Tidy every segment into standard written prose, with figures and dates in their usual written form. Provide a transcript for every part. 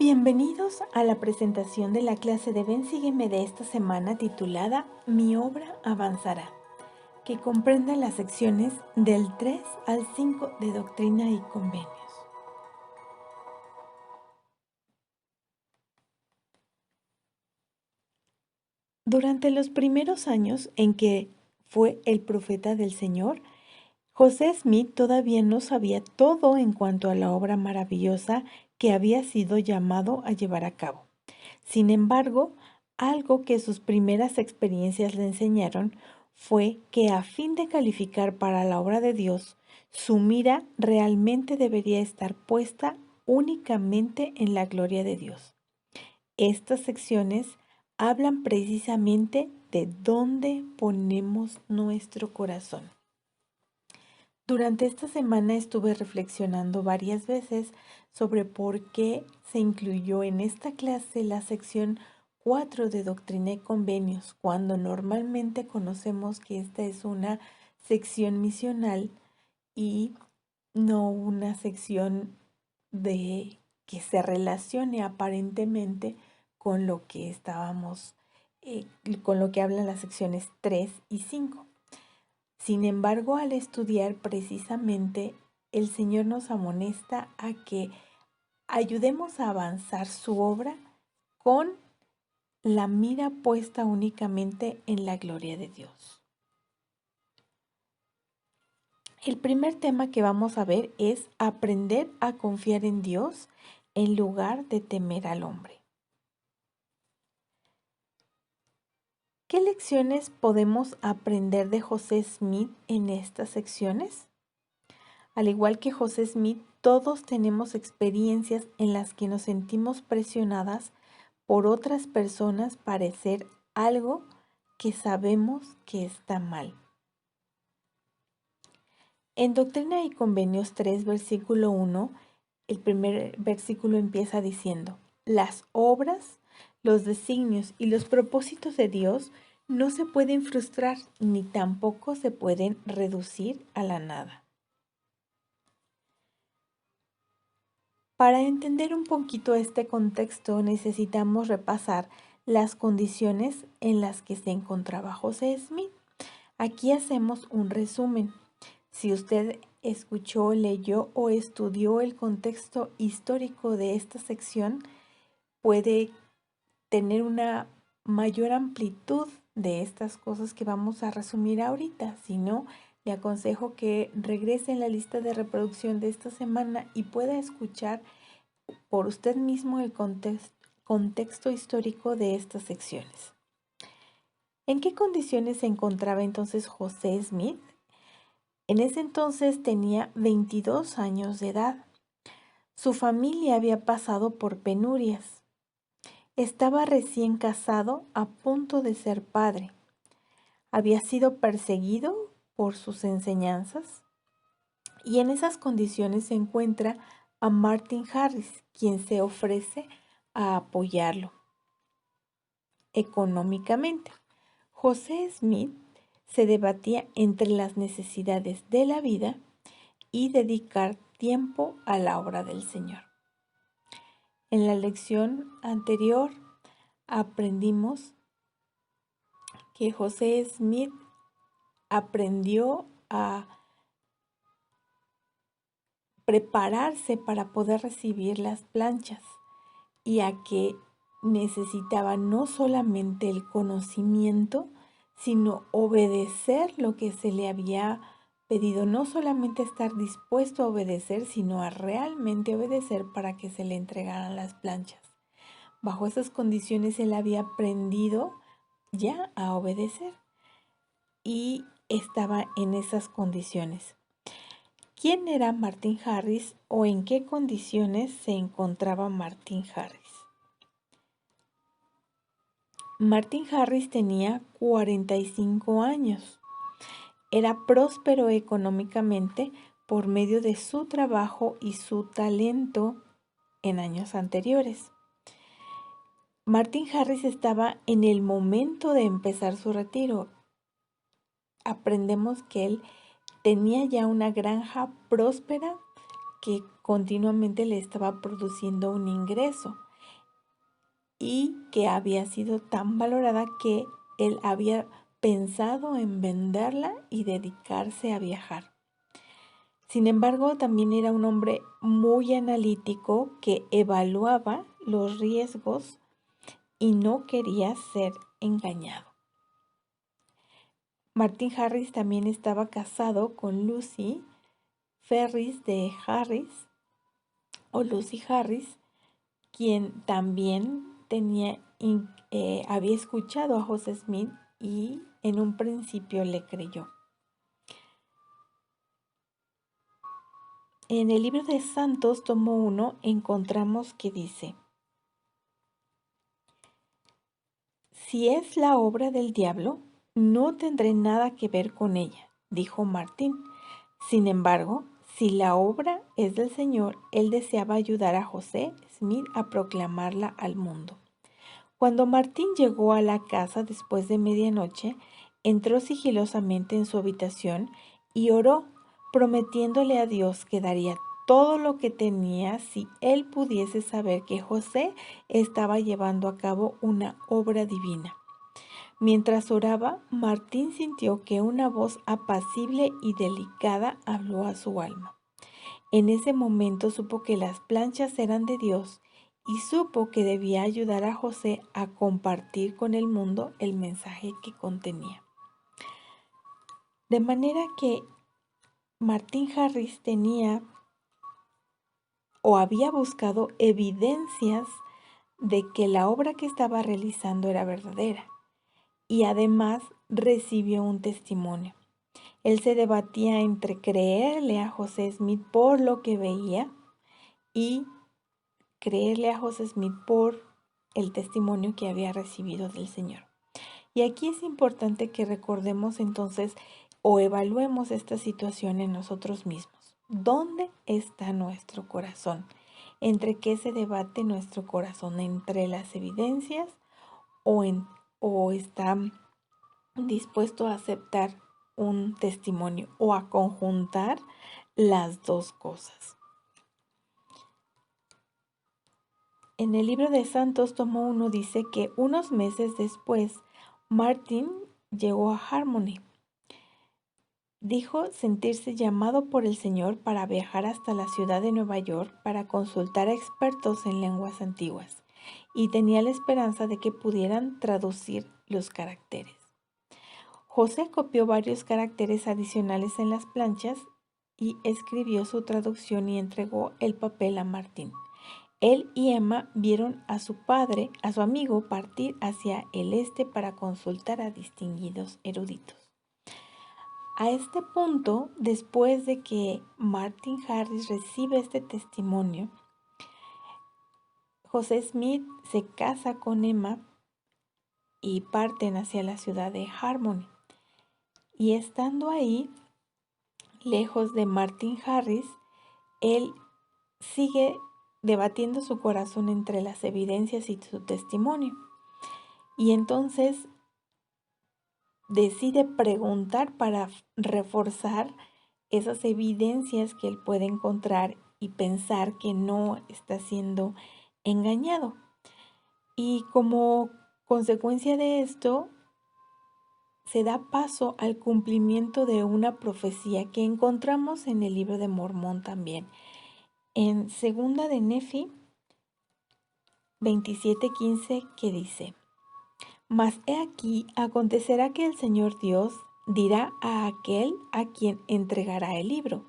Bienvenidos a la presentación de la clase de Ven Sígueme de esta semana titulada Mi obra avanzará, que comprende las secciones del 3 al 5 de Doctrina y Convenios. Durante los primeros años en que fue el profeta del Señor, José Smith todavía no sabía todo en cuanto a la obra maravillosa que había sido llamado a llevar a cabo. Sin embargo, algo que sus primeras experiencias le enseñaron fue que a fin de calificar para la obra de Dios, su mira realmente debería estar puesta únicamente en la gloria de Dios. Estas secciones hablan precisamente de dónde ponemos nuestro corazón. Durante esta semana estuve reflexionando varias veces sobre por qué se incluyó en esta clase la sección 4 de Doctrina y Convenios, cuando normalmente conocemos que esta es una sección misional y no una sección de que se relacione aparentemente con lo que con lo que hablan las secciones 3 y 5. Sin embargo, al estudiar precisamente, el Señor nos amonesta a que ayudemos a avanzar su obra con la mira puesta únicamente en la gloria de Dios. El primer tema que vamos a ver es aprender a confiar en Dios en lugar de temer al hombre. ¿Qué lecciones podemos aprender de José Smith en estas secciones? Al igual que José Smith, todos tenemos experiencias en las que nos sentimos presionadas por otras personas para hacer algo que sabemos que está mal. En Doctrina y Convenios 3, versículo 1, el primer versículo empieza diciendo: las obras, los designios y los propósitos de Dios no se pueden frustrar ni tampoco se pueden reducir a la nada. Para entender un poquito este contexto necesitamos repasar las condiciones en las que se encontraba José Smith. Aquí hacemos un resumen. Si usted escuchó, leyó o estudió el contexto histórico de esta sección, puede tener una mayor amplitud de estas cosas que vamos a resumir ahorita. Si no, le aconsejo que regrese en la lista de reproducción de esta semana y pueda escuchar por usted mismo el contexto histórico de estas secciones. ¿En qué condiciones se encontraba entonces José Smith? En ese entonces tenía 22 años de edad. Su familia había pasado por penurias. Estaba recién casado, a punto de ser padre. Había sido perseguido por sus enseñanzas y en esas condiciones se encuentra a Martin Harris, quien se ofrece a apoyarlo económicamente. José Smith se debatía entre las necesidades de la vida y dedicar tiempo a la obra del Señor. En la lección anterior aprendimos que José Smith aprendió a prepararse para poder recibir las planchas y a que necesitaba no solamente el conocimiento, sino obedecer lo que se le había pedido, no solamente estar dispuesto a obedecer, sino a realmente obedecer para que se le entregaran las planchas. Bajo esas condiciones él había aprendido ya a obedecer y estaba en esas condiciones. ¿Quién era Martin Harris o en qué condiciones se encontraba Martin Harris? Martin Harris tenía 45 años. Era próspero económicamente por medio de su trabajo y su talento en años anteriores. Martin Harris estaba en el momento de empezar su retiro. Aprendemos que él tenía ya una granja próspera que continuamente le estaba produciendo un ingreso. y que había sido tan valorada que él había pensado en venderla y dedicarse a viajar. Sin embargo, también era un hombre muy analítico que evaluaba los riesgos y no quería ser engañado. Martin Harris también estaba casado con Lucy Ferris de Harris, o Lucy Harris, quien también había escuchado a José Smith y en un principio le creyó. En el libro de Santos, tomo 1, encontramos que dice: si es la obra del diablo, no tendré nada que ver con ella, dijo Martín. Sin embargo, si la obra es del Señor, él deseaba ayudar a José Smith a proclamarla al mundo. Cuando Martín llegó a la casa después de medianoche, entró sigilosamente en su habitación y oró, prometiéndole a Dios que daría todo lo que tenía si él pudiese saber que José estaba llevando a cabo una obra divina. Mientras oraba, Martín sintió que una voz apacible y delicada habló a su alma. En ese momento supo que las planchas eran de Dios y supo que debía ayudar a José a compartir con el mundo el mensaje que contenía. De manera que Martin Harris tenía o había buscado evidencias de que la obra que estaba realizando era verdadera y además recibió un testimonio. Él se debatía entre creerle a José Smith por lo que veía y creerle a José Smith por el testimonio que había recibido del Señor. Y aquí es importante que recordemos entonces o evaluemos esta situación en nosotros mismos. ¿Dónde está nuestro corazón? ¿Entre qué se debate nuestro corazón? ¿Entre las evidencias o está dispuesto a aceptar un testimonio o a conjuntar las dos cosas? En el libro de Santos, tomo 1, dice que unos meses después, Martin llegó a Harmony. Dijo sentirse llamado por el Señor para viajar hasta la ciudad de Nueva York para consultar a expertos en lenguas antiguas y tenía la esperanza de que pudieran traducir los caracteres. José copió varios caracteres adicionales en las planchas y escribió su traducción y entregó el papel a Martín. Él y Emma vieron a su amigo, partir hacia el este para consultar a distinguidos eruditos. A este punto, después de que Martin Harris recibe este testimonio, José Smith se casa con Emma y parten hacia la ciudad de Harmony. Y estando ahí, lejos de Martin Harris, él sigue debatiendo su corazón entre las evidencias y su testimonio. Y entonces decide preguntar para reforzar esas evidencias que él puede encontrar y pensar que no está siendo engañado. Y como consecuencia de esto, se da paso al cumplimiento de una profecía que encontramos en el libro de Mormón también. En segunda de Nefi 27:15, que dice: mas he aquí, acontecerá que el Señor Dios dirá a aquel a quien entregará el libro: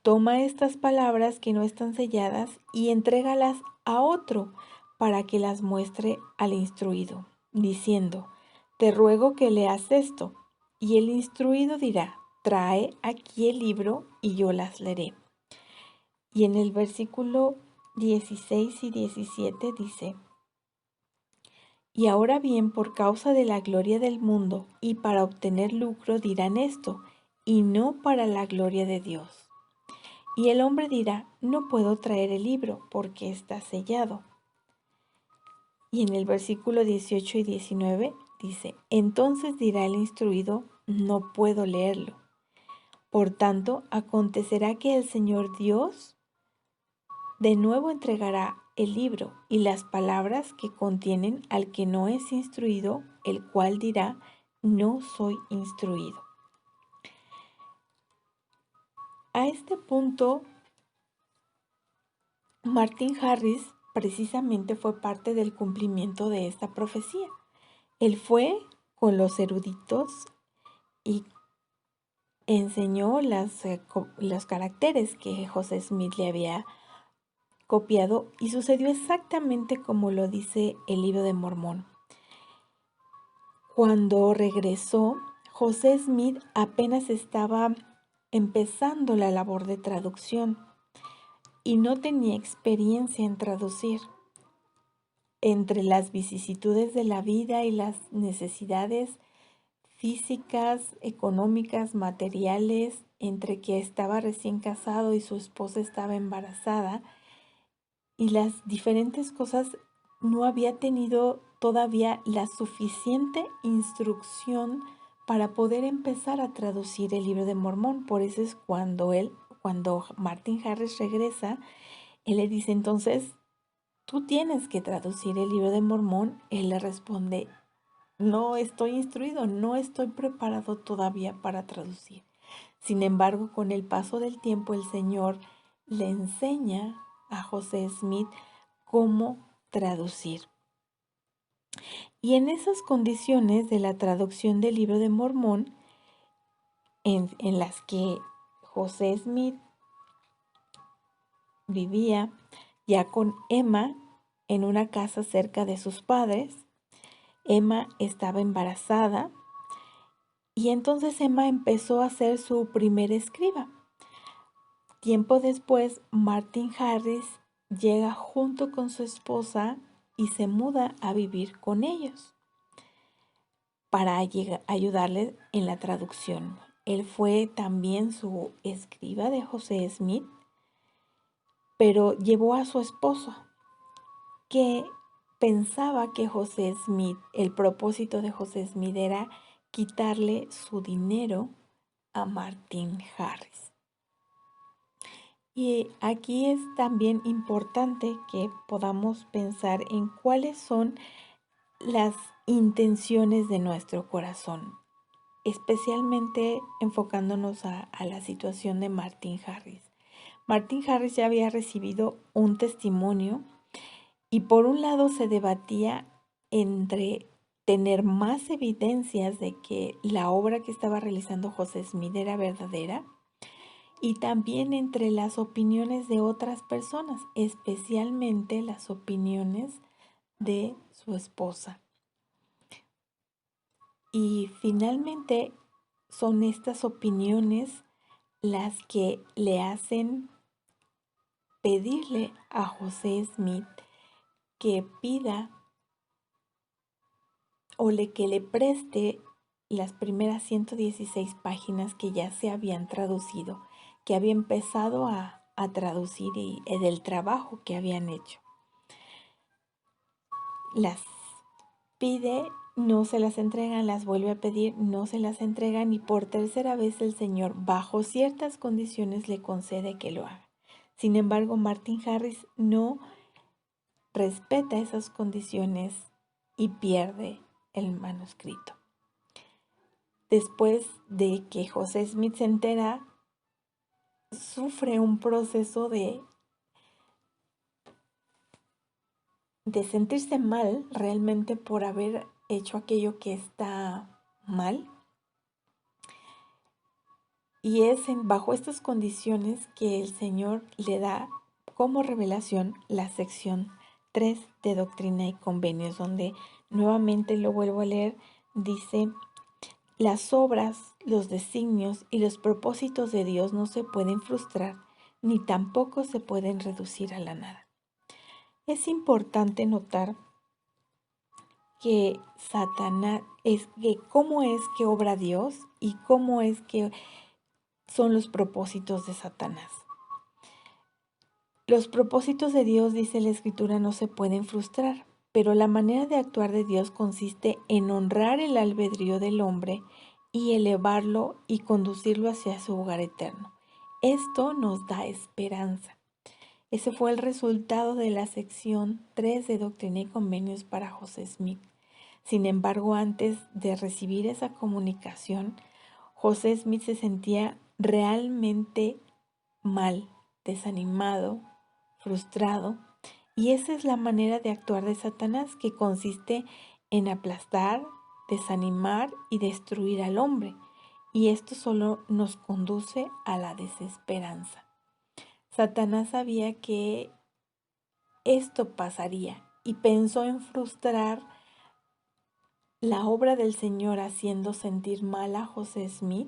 toma estas palabras que no están selladas y entrégalas a otro para que las muestre al instruido, diciendo: te ruego que leas esto. Y el instruido dirá: trae aquí el libro y yo las leeré. Y en el versículo 16 y 17 dice: y ahora bien, por causa de la gloria del mundo y para obtener lucro dirán esto, y no para la gloria de Dios. Y el hombre dirá: no puedo traer el libro porque está sellado. Y en el versículo 18 y 19 dice: entonces dirá el instruido: no puedo leerlo. Por tanto, acontecerá que el Señor Dios de nuevo entregará el libro y las palabras que contienen al que no es instruido, el cual dirá, no soy instruido. A este punto, Martin Harris precisamente fue parte del cumplimiento de esta profecía. Él fue con los eruditos y enseñó los caracteres que José Smith le había copiado y sucedió exactamente como lo dice el Libro de Mormón. Cuando regresó, José Smith apenas estaba empezando la labor de traducción y no tenía experiencia en traducir. Entre las vicisitudes de la vida y las necesidades físicas, económicas, materiales, entre que estaba recién casado y su esposa estaba embarazada, y las diferentes cosas, no había tenido todavía la suficiente instrucción para poder empezar a traducir el Libro de Mormón. Por eso es cuando Martin Harris regresa, él le dice, entonces, tú tienes que traducir el Libro de Mormón. Él le responde, no estoy instruido, no estoy preparado todavía para traducir. Sin embargo, con el paso del tiempo, el Señor le enseña a José Smith cómo traducir. Y en esas condiciones de la traducción del Libro de Mormón, en las que José Smith vivía ya con Emma en una casa cerca de sus padres, Emma estaba embarazada y entonces Emma empezó a ser su primer escriba. Tiempo después, Martin Harris llega junto con su esposa y se muda a vivir con ellos para ayudarles en la traducción. Él fue también su escriba de José Smith, pero llevó a su esposo, que pensaba que José Smith, el propósito de José Smith era quitarle su dinero a Martin Harris. Y aquí es también importante que podamos pensar en cuáles son las intenciones de nuestro corazón, especialmente enfocándonos a la situación de Martin Harris. Martin Harris ya había recibido un testimonio y por un lado se debatía entre tener más evidencias de que la obra que estaba realizando José Smith era verdadera, y también entre las opiniones de otras personas, especialmente las opiniones de su esposa. Y finalmente son estas opiniones las que le hacen pedirle a José Smith que pida que le preste las primeras 116 páginas que ya se habían traducido, que había empezado a traducir y del trabajo que habían hecho. Las pide, no se las entregan, las vuelve a pedir, no se las entregan y por tercera vez el Señor, bajo ciertas condiciones, le concede que lo haga. Sin embargo, Martin Harris no respeta esas condiciones y pierde el manuscrito. Después de que José Smith se entera, sufre un proceso de sentirse mal realmente por haber hecho aquello que está mal. Y es bajo estas condiciones que el Señor le da como revelación la sección 3 de Doctrina y Convenios, donde nuevamente lo vuelvo a leer, dice: las obras, los designios y los propósitos de Dios no se pueden frustrar, ni tampoco se pueden reducir a la nada. Es importante notar que Satanás cómo es que obra Dios y cómo es que son los propósitos de Satanás. Los propósitos de Dios, dice la Escritura, no se pueden frustrar, pero la manera de actuar de Dios consiste en honrar el albedrío del hombre y elevarlo y conducirlo hacia su hogar eterno. Esto nos da esperanza. Ese fue el resultado de la sección 3 de Doctrina y Convenios para José Smith. Sin embargo, antes de recibir esa comunicación, José Smith se sentía realmente mal, desanimado, frustrado, y esa es la manera de actuar de Satanás, que consiste en aplastar, desanimar y destruir al hombre, y esto solo nos conduce a la desesperanza. Satanás sabía que esto pasaría y pensó en frustrar la obra del Señor, haciendo sentir mal a José Smith,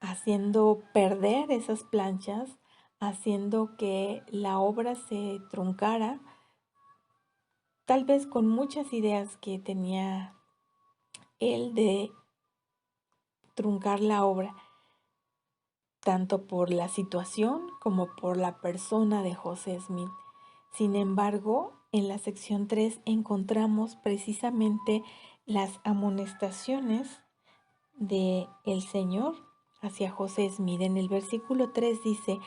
haciendo perder esas planchas, haciendo que la obra se truncara, tal vez con muchas ideas que tenía él de truncar la obra, tanto por la situación como por la persona de José Smith. Sin embargo, en la sección 3 encontramos precisamente las amonestaciones de el Señor hacia José Smith. En el versículo 3 dice: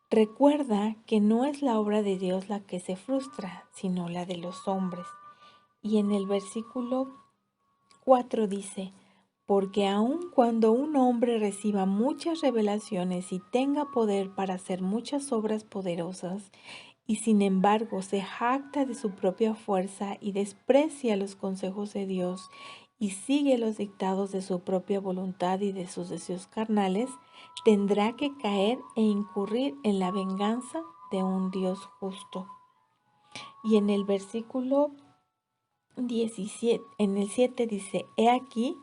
recuerda que no es la obra de Dios la que se frustra, sino la de los hombres. Y en el versículo 4 dice: porque aun cuando un hombre reciba muchas revelaciones y tenga poder para hacer muchas obras poderosas, y sin embargo se jacta de su propia fuerza y desprecia los consejos de Dios y sigue los dictados de su propia voluntad y de sus deseos carnales, tendrá que caer e incurrir en la venganza de un Dios justo. Y en el versículo 17, en el 7 dice: he aquí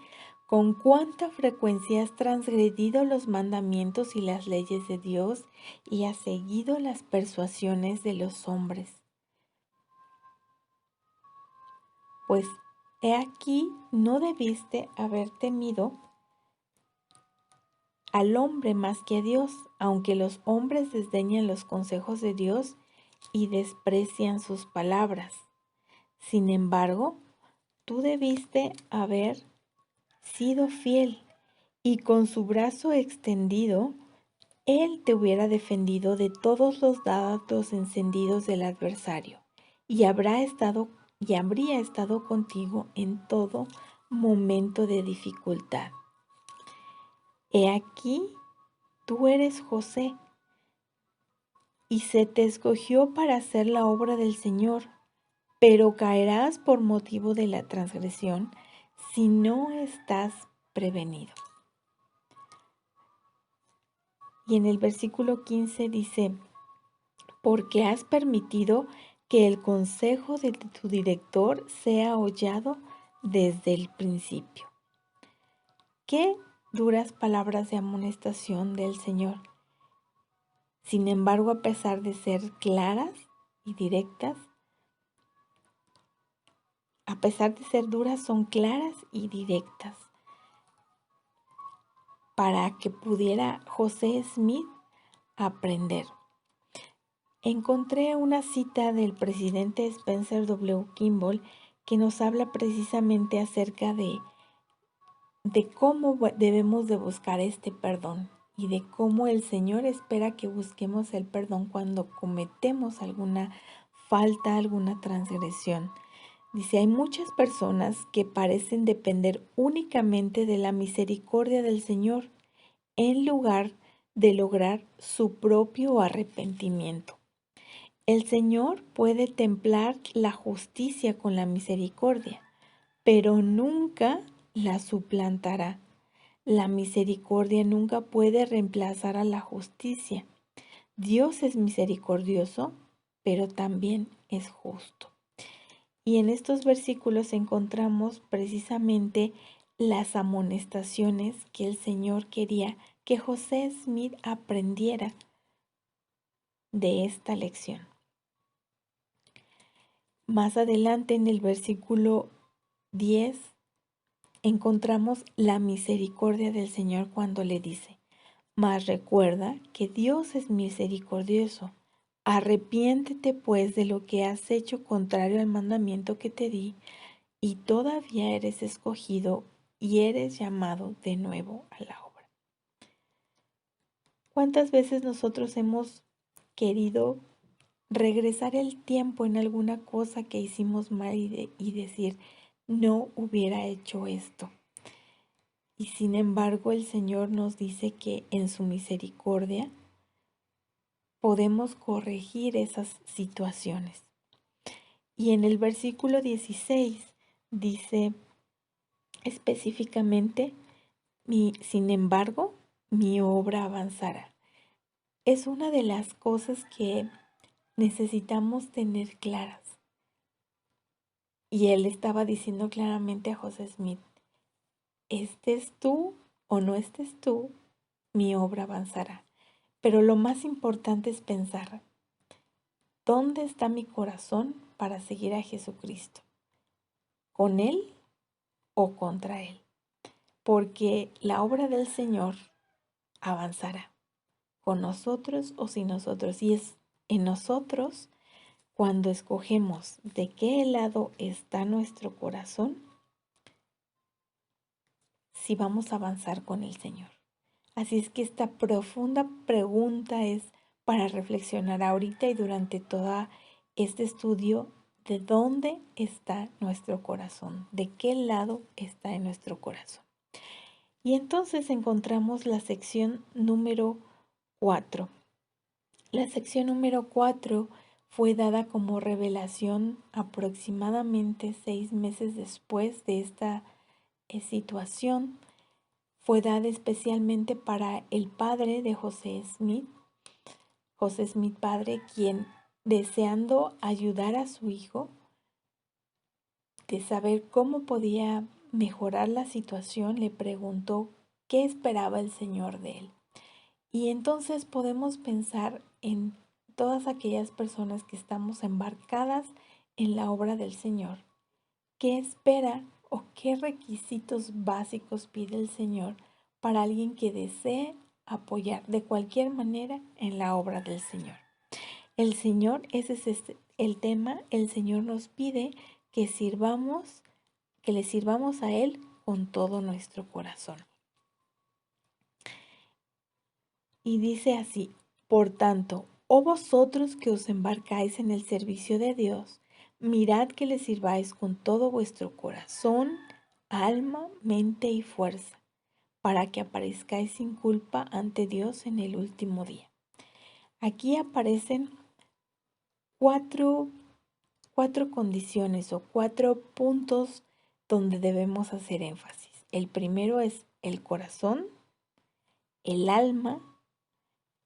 con cuánta frecuencia has transgredido los mandamientos y las leyes de Dios y has seguido las persuasiones de los hombres. Pues he aquí, no debiste haber temido al hombre más que a Dios, aunque los hombres desdeñan los consejos de Dios y desprecian sus palabras. Sin embargo, tú debiste haber sido fiel, y con su brazo extendido, él te hubiera defendido de todos los dardos encendidos del adversario, y habría estado contigo en todo momento de dificultad. He aquí, tú eres José, y se te escogió para hacer la obra del Señor, pero caerás por motivo de la transgresión si no estás prevenido. Y en el versículo 15 dice: porque has permitido que el consejo de tu director sea hollado desde el principio. Qué duras palabras de amonestación del Señor. Sin embargo, a pesar de ser claras y directas, a pesar de ser duras, son claras y directas, para que pudiera José Smith aprender. Encontré una cita del presidente Spencer W. Kimball que nos habla precisamente acerca de cómo debemos de buscar este perdón y de cómo el Señor espera que busquemos el perdón cuando cometemos alguna falta, alguna transgresión. Dice: hay muchas personas que parecen depender únicamente de la misericordia del Señor en lugar de lograr su propio arrepentimiento. El Señor puede templar la justicia con la misericordia, pero nunca la suplantará. La misericordia nunca puede reemplazar a la justicia. Dios es misericordioso, pero también es justo. Y en estos versículos encontramos precisamente las amonestaciones que el Señor quería que José Smith aprendiera de esta lección. Más adelante en el versículo 10 encontramos la misericordia del Señor cuando le dice: mas recuerda que Dios es misericordioso. Arrepiéntete pues de lo que has hecho contrario al mandamiento que te di, y todavía eres escogido y eres llamado de nuevo a la obra. ¿Cuántas veces nosotros hemos querido regresar el tiempo en alguna cosa que hicimos mal y decir, no hubiera hecho esto. Y sin embargo, el Señor nos dice que en su misericordia podemos corregir esas situaciones. Y en el versículo 16 dice específicamente, sin embargo, mi obra avanzará. Es una de las cosas que necesitamos tener claras. Y él estaba diciendo claramente a José Smith, estés tú o no estés tú, mi obra avanzará. Pero lo más importante es pensar, ¿dónde está mi corazón para seguir a Jesucristo? ¿Con Él o contra Él? Porque la obra del Señor avanzará, con nosotros o sin nosotros. Y es en nosotros cuando escogemos de qué lado está nuestro corazón, si vamos a avanzar con el Señor. Así es que esta profunda pregunta es para reflexionar ahorita y durante todo este estudio, ¿de dónde está nuestro corazón? ¿De qué lado está en nuestro corazón? Y entonces encontramos la sección número 4. La sección número 4 fue dada como revelación aproximadamente 6 meses después de esta situación. Fue dada especialmente para el padre de José Smith padre, quien deseando ayudar a su hijo, de saber cómo podía mejorar la situación, le preguntó qué esperaba el Señor de él. Y entonces podemos pensar en todas aquellas personas que estamos embarcadas en la obra del Señor. ¿Qué espera o qué requisitos básicos pide el Señor para alguien que desee apoyar de cualquier manera en la obra del Señor? El Señor, ese es el tema, el Señor nos pide que le sirvamos a Él con todo nuestro corazón. Y dice así, por tanto, oh vosotros que os embarcáis en el servicio de Dios, mirad que le sirváis con todo vuestro corazón, alma, mente y fuerza, para que aparezcáis sin culpa ante Dios en el último día. Aquí aparecen cuatro condiciones o 4 puntos donde debemos hacer énfasis. El primero es el corazón, el alma,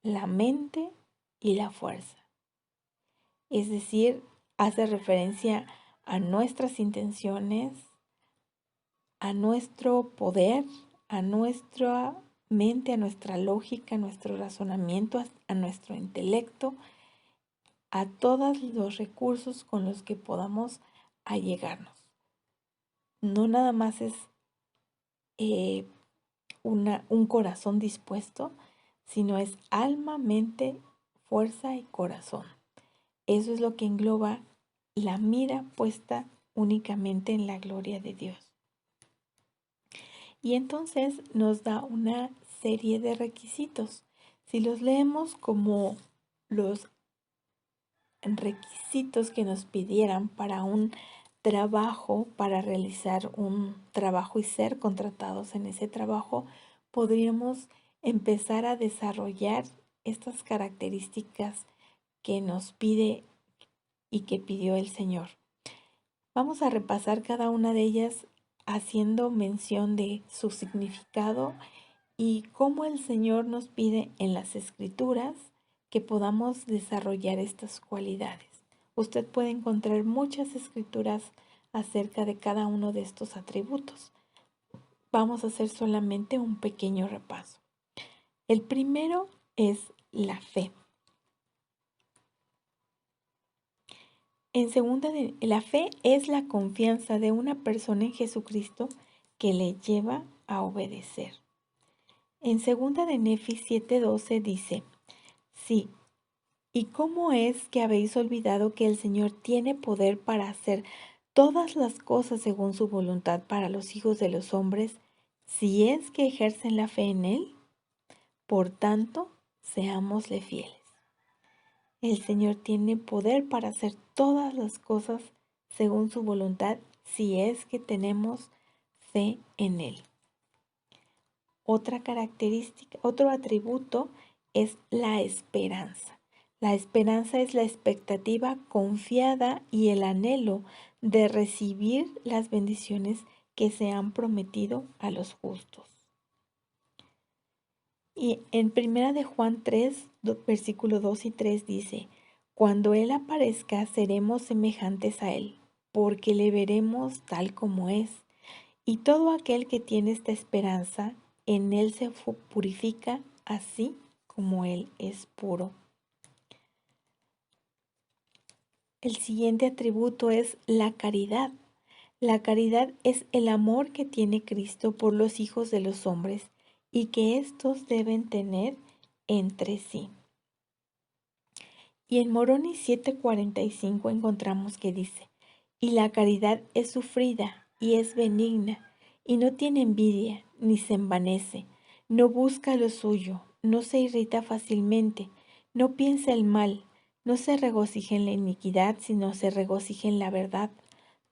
la mente y la fuerza. Es decir, hace referencia a nuestras intenciones, a nuestro poder, a nuestra mente, a nuestra lógica, a nuestro razonamiento, a nuestro intelecto, a todos los recursos con los que podamos allegarnos. No nada más es un corazón dispuesto, sino es alma, mente, fuerza y corazón. Eso es lo que engloba la mira puesta únicamente en la gloria de Dios. Y entonces nos da una serie de requisitos. Si los leemos como los requisitos que nos pidieran para un trabajo, para realizar un trabajo y ser contratados en ese trabajo, podríamos empezar a desarrollar estas características que nos pide y que pidió el Señor. Vamos a repasar cada una de ellas haciendo mención de su significado y cómo el Señor nos pide en las Escrituras que podamos desarrollar estas cualidades. Usted puede encontrar muchas escrituras acerca de cada uno de estos atributos. Vamos a hacer solamente un pequeño repaso. El primero es la fe. La fe es la confianza de una persona en Jesucristo que le lleva a obedecer. En 2 de Nefis 7:12 dice, sí, ¿y cómo es que habéis olvidado que el Señor tiene poder para hacer todas las cosas según su voluntad para los hijos de los hombres, si es que ejercen la fe en Él? Por tanto, seámosle fieles. El Señor tiene poder para hacer todas las cosas según su voluntad si es que tenemos fe en Él. Otra característica, otro atributo es la esperanza. La esperanza es la expectativa confiada y el anhelo de recibir las bendiciones que se han prometido a los justos. Y en Primera de Juan 3, versículo 2 y 3 dice, cuando Él aparezca seremos semejantes a Él, porque le veremos tal como es. Y todo aquel que tiene esta esperanza, en Él se purifica así como Él es puro. El siguiente atributo es la caridad. La caridad es el amor que tiene Cristo por los hijos de los hombres y que éstos deben tener entre sí. Y en Moroni 7:45 encontramos que dice, y la caridad es sufrida y es benigna, y no tiene envidia, ni se envanece, no busca lo suyo, no se irrita fácilmente, no piensa el mal, no se regocija en la iniquidad, sino se regocija en la verdad.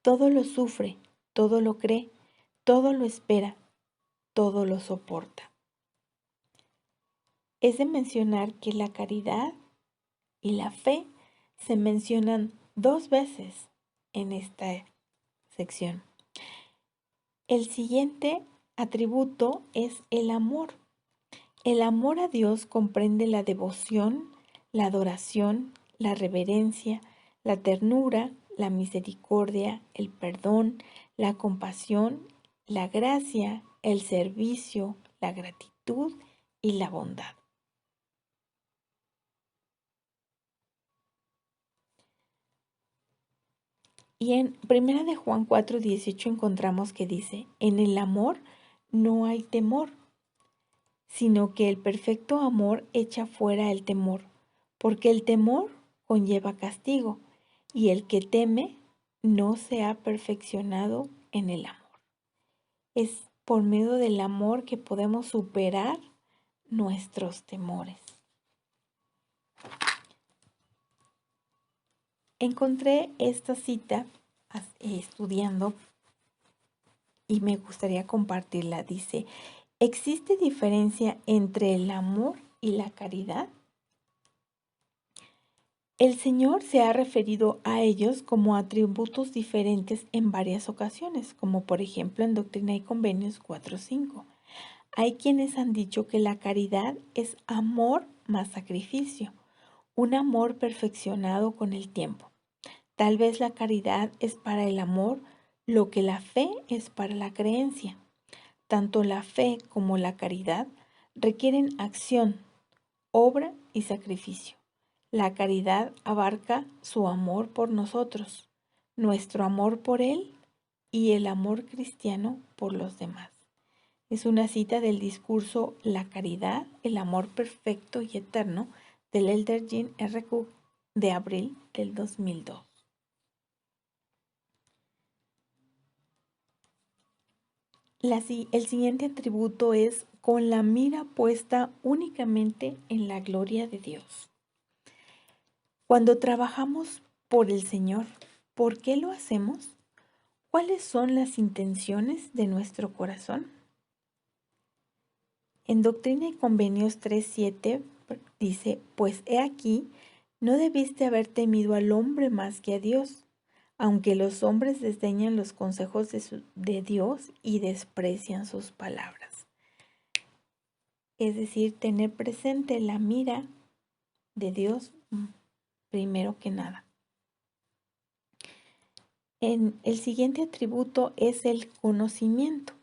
Todo lo sufre, todo lo cree, todo lo espera, todo lo soporta. Es de mencionar que la caridad y la fe se mencionan 2 veces en esta sección. El siguiente atributo es el amor. El amor a Dios comprende la devoción, la adoración, la reverencia, la ternura, la misericordia, el perdón, la compasión, la gracia, el servicio, la gratitud y la bondad. Y en Primera de Juan 4:18 encontramos que dice, en el amor no hay temor, sino que el perfecto amor echa fuera el temor, porque el temor conlleva castigo, y el que teme no se ha perfeccionado en el amor. Es por medio del amor que podemos superar nuestros temores. Encontré esta cita estudiando y me gustaría compartirla. Dice, ¿existe diferencia entre el amor y la caridad? El Señor se ha referido a ellos como atributos diferentes en varias ocasiones, como por ejemplo en Doctrina y Convenios 4:5. Hay quienes han dicho que la caridad es amor más sacrificio, un amor perfeccionado con el tiempo. Tal vez la caridad es para el amor lo que la fe es para la creencia. Tanto la fe como la caridad requieren acción, obra y sacrificio. La caridad abarca su amor por nosotros, nuestro amor por Él y el amor cristiano por los demás. Es una cita del discurso La caridad, el amor perfecto y eterno del Elder Jean R. Cook de abril del 2002. El siguiente atributo es con la mira puesta únicamente en la gloria de Dios. Cuando trabajamos por el Señor, ¿por qué lo hacemos? ¿Cuáles son las intenciones de nuestro corazón? En Doctrina y Convenios 3:7 dice, pues he aquí, no debiste haber temido al hombre más que a Dios, aunque los hombres desdeñan los consejos de Dios y desprecian sus palabras. Es decir, tener presente la mira de Dios primero que nada. El siguiente atributo es el conocimiento.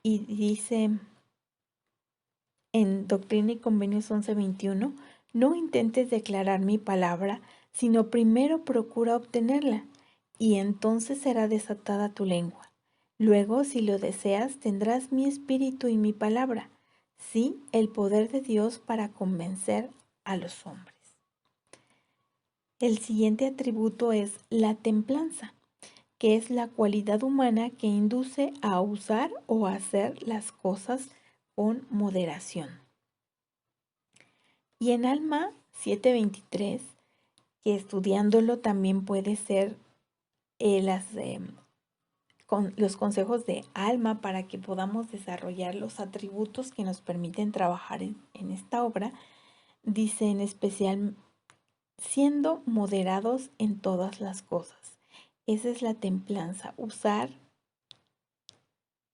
Y dice en Doctrina y Convenios 11:21, no intentes declarar mi palabra, sino primero procura obtenerla, y entonces será desatada tu lengua. Luego, si lo deseas, tendrás mi espíritu y mi palabra, sí, el poder de Dios para convencer a los hombres. El siguiente atributo es la templanza, que es la cualidad humana que induce a usar o a hacer las cosas con moderación. Y en Alma 7:23, que estudiándolo también puede ser los consejos de Alma para que podamos desarrollar los atributos que nos permiten trabajar en esta obra, dice en especial, siendo moderados en todas las cosas. Esa es la templanza, usar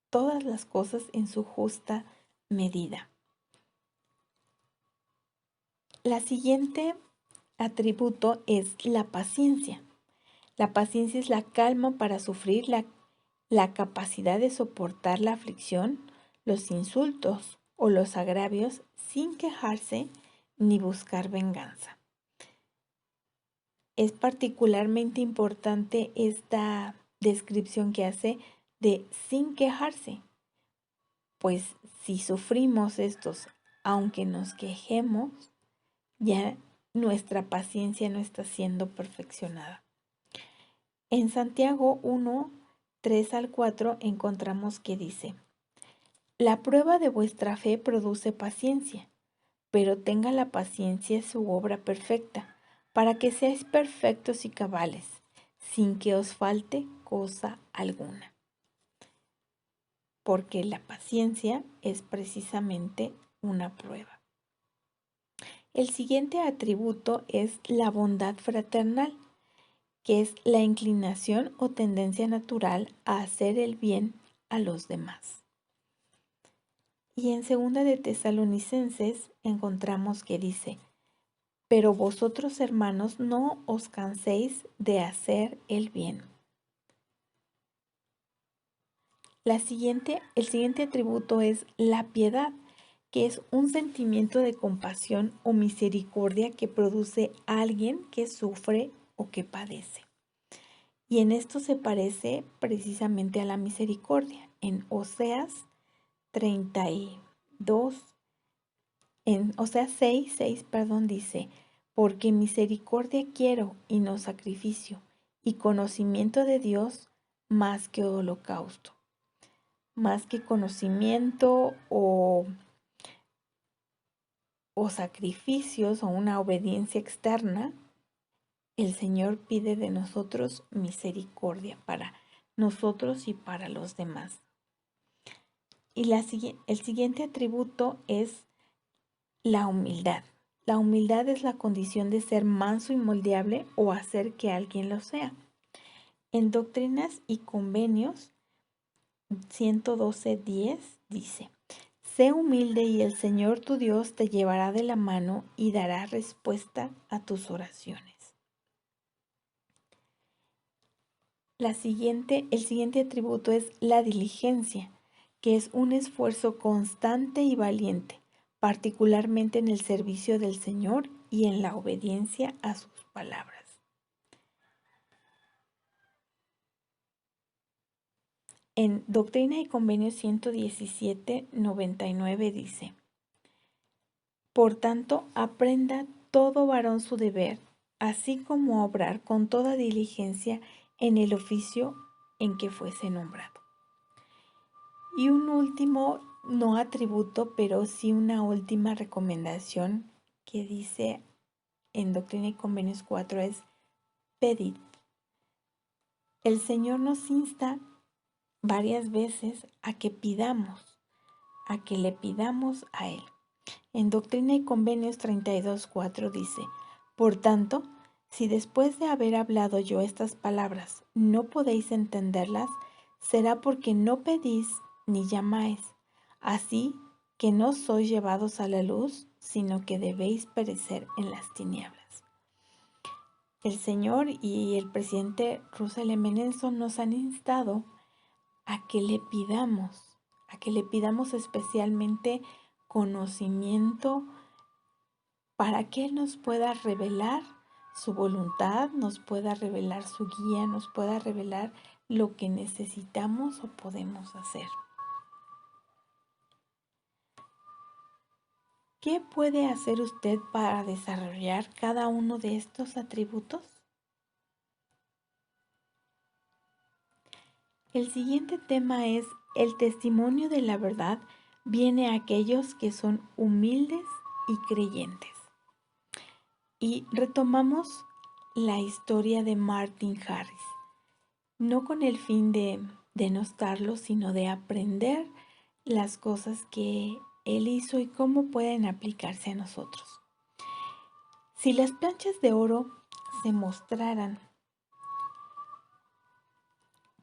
todas las cosas en su justa medida. La siguiente atributo es la paciencia. La paciencia es la calma para sufrir, la capacidad de soportar la aflicción, los insultos o los agravios sin quejarse ni buscar venganza. Es particularmente importante esta descripción que hace de sin quejarse, pues si sufrimos estos, aunque nos quejemos, ya nuestra paciencia no está siendo perfeccionada. En Santiago 1, 3 al 4 encontramos que dice: la prueba de vuestra fe produce paciencia, pero tenga la paciencia su obra perfecta, para que seáis perfectos y cabales, sin que os falte cosa alguna. Porque la paciencia es precisamente una prueba. El siguiente atributo es la bondad fraternal, que es la inclinación o tendencia natural a hacer el bien a los demás. Y en 2 de Tesalonicenses encontramos que dice: pero vosotros, hermanos, no os canséis de hacer el bien. El siguiente atributo es la piedad, que es un sentimiento de compasión o misericordia que produce alguien que sufre o que padece. Y en esto se parece precisamente a la misericordia. En Oseas 32, en Oseas 6, dice: porque misericordia quiero y no sacrificio, y conocimiento de Dios más que holocausto. Más que conocimiento o sacrificios o una obediencia externa, el Señor pide de nosotros misericordia para nosotros y para los demás. Y el siguiente atributo es la humildad. La humildad es la condición de ser manso y moldeable o hacer que alguien lo sea. En Doctrinas y Convenios 112:10 dice: sé humilde y el Señor tu Dios te llevará de la mano y dará respuesta a tus oraciones. El siguiente atributo es la diligencia, que es un esfuerzo constante y valiente, particularmente en el servicio del Señor y en la obediencia a sus palabras. En Doctrina y Convenios 117:99 dice: por tanto, aprenda todo varón su deber, así como a obrar con toda diligencia en el oficio en que fuese nombrado. Y un último, no atributo, pero sí una última recomendación que dice en Doctrina y Convenios 4 es: pedid. El Señor nos insta varias veces a que pidamos, a que le pidamos a Él. En Doctrina y Convenios 32:4 dice: por tanto, si después de haber hablado yo estas palabras no podéis entenderlas, será porque no pedís ni llamáis. Así que no sois llevados a la luz, sino que debéis perecer en las tinieblas. El Señor y el presidente Russell M. Nelson nos han instado a que le pidamos especialmente conocimiento para que Él nos pueda revelar su voluntad, nos pueda revelar su guía, nos pueda revelar lo que necesitamos o podemos hacer. ¿Qué puede hacer usted para desarrollar cada uno de estos atributos? El siguiente tema es: el testimonio de la verdad viene a aquellos que son humildes y creyentes. Y retomamos la historia de Martin Harris, no con el fin de denostarlo, sino de aprender las cosas que él hizo y cómo pueden aplicarse a nosotros. Si las planchas de oro se mostraran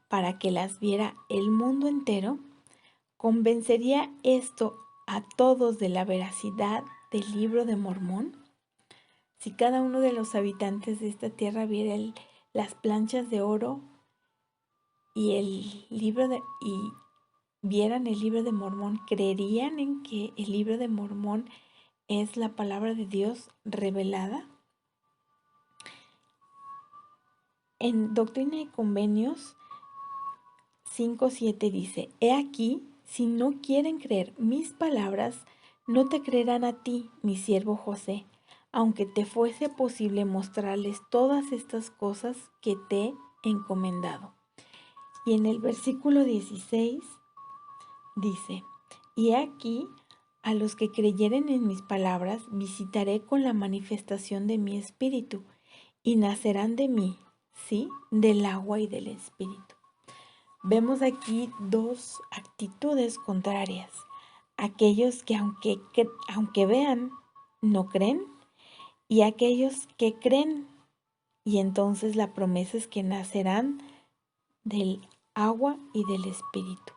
para que las viera el mundo entero, ¿convencería esto a todos de la veracidad del Libro de Mormón? Si cada uno de los habitantes de esta tierra viera las planchas de oro y vieran el Libro de Mormón, ¿creerían en que el Libro de Mormón es la palabra de Dios revelada? En Doctrina y Convenios 5:7 dice: He aquí, si no quieren creer mis palabras, no te creerán a ti, mi siervo José, aunque te fuese posible mostrarles todas estas cosas que te he encomendado. Y en el versículo 16 dice: Y he aquí, a los que creyeren en mis palabras, visitaré con la manifestación de mi espíritu, y nacerán de mí, ¿sí? Del agua y del espíritu. Vemos aquí dos actitudes contrarias. Aquellos que aunque vean, no creen, y aquellos que creen, y entonces la promesa es que nacerán del agua y del espíritu.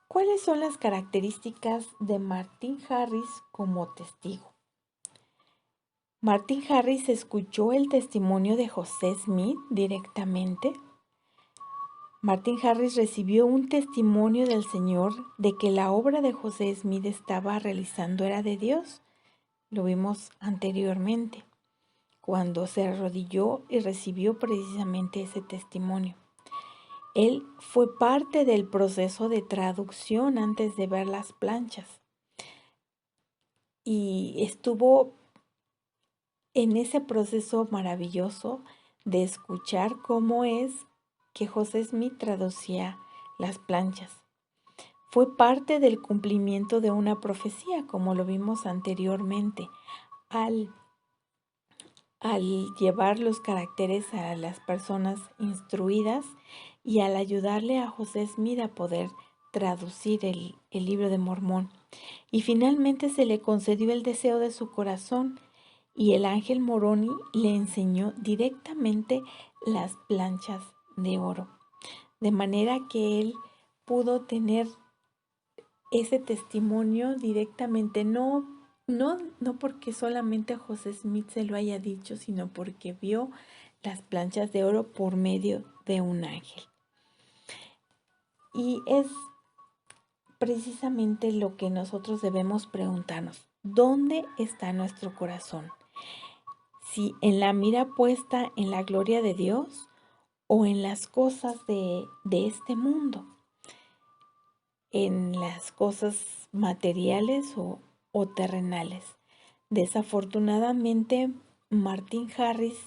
¿Cuáles son las características de Martin Harris como testigo? Martin Harris escuchó el testimonio de José Smith directamente. Martin Harris recibió un testimonio del Señor de que la obra de José Smith estaba realizando era de Dios. Lo vimos anteriormente, cuando se arrodilló y recibió precisamente ese testimonio. Él fue parte del proceso de traducción antes de ver las planchas y estuvo en ese proceso maravilloso de escuchar cómo es que José Smith traducía las planchas. Fue parte del cumplimiento de una profecía, como lo vimos anteriormente, al llevar los caracteres a las personas instruidas y al ayudarle a José Smith a poder traducir el Libro de Mormón. Y finalmente se le concedió el deseo de su corazón y el ángel Moroni le enseñó directamente las planchas de oro, de manera que él pudo tener ese testimonio directamente, no porque solamente José Smith se lo haya dicho, sino porque vio las planchas de oro por medio de un ángel. Y es precisamente lo que nosotros debemos preguntarnos: ¿dónde está nuestro corazón? Si en la mira puesta en la gloria de Dios o en las cosas de este mundo, en las cosas materiales o terrenales. Desafortunadamente, Martin Harris,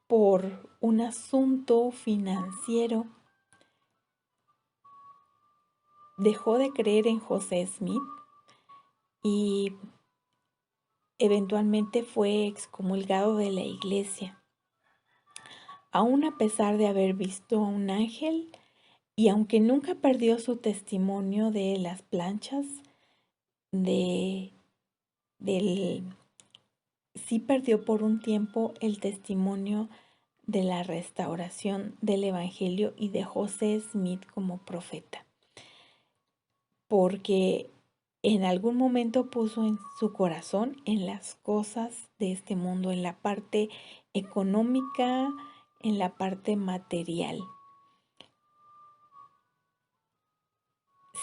por un asunto financiero, dejó de creer en José Smith y eventualmente fue excomulgado de la iglesia. Aún a pesar de haber visto a un ángel y aunque nunca perdió su testimonio de las planchas, sí perdió por un tiempo el testimonio de la restauración del Evangelio y de José Smith como profeta, porque en algún momento puso en su corazón en las cosas de este mundo, en la parte económica, en la parte material.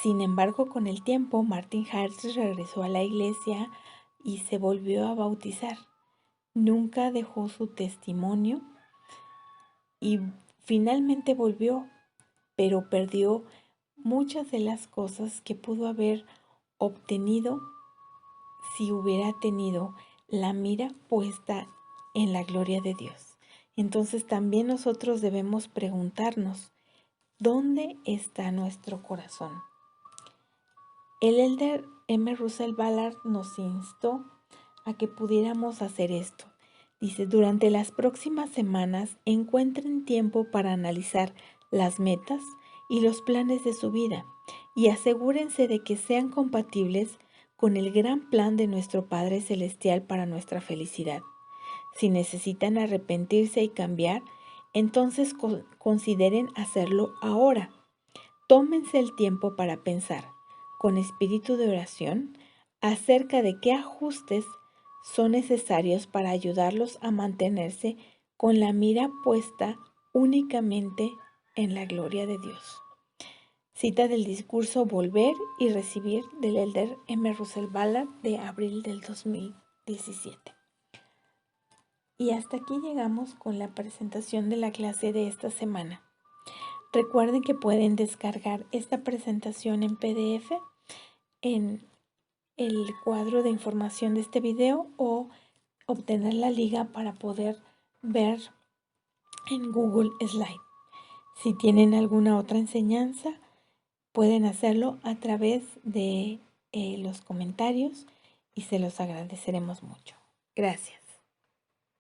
Sin embargo, con el tiempo, Martin Harris regresó a la iglesia y se volvió a bautizar. Nunca dejó su testimonio y finalmente volvió, pero perdió muchas de las cosas que pudo haber obtenido si hubiera tenido la mira puesta en la gloria de Dios. Entonces también nosotros debemos preguntarnos: ¿dónde está nuestro corazón? El elder M. Russell Ballard nos instó a que pudiéramos hacer esto. Dice, durante las próximas semanas encuentren tiempo para analizar las metas y los planes de su vida y asegúrense de que sean compatibles con el gran plan de nuestro Padre Celestial para nuestra felicidad. Si necesitan arrepentirse y cambiar, entonces consideren hacerlo ahora. Tómense el tiempo para pensar, con espíritu de oración, acerca de qué ajustes son necesarios para ayudarlos a mantenerse con la mira puesta únicamente en la gloria de Dios. Cita del discurso Volver y Recibir del Elder M. Russell Ballard de abril del 2017. Y hasta aquí llegamos con la presentación de la clase de esta semana. Recuerden que pueden descargar esta presentación en PDF en el cuadro de información de este video o obtener la liga para poder ver en Google Slide. Si tienen alguna otra enseñanza, pueden hacerlo a través de los comentarios y se los agradeceremos mucho. Gracias.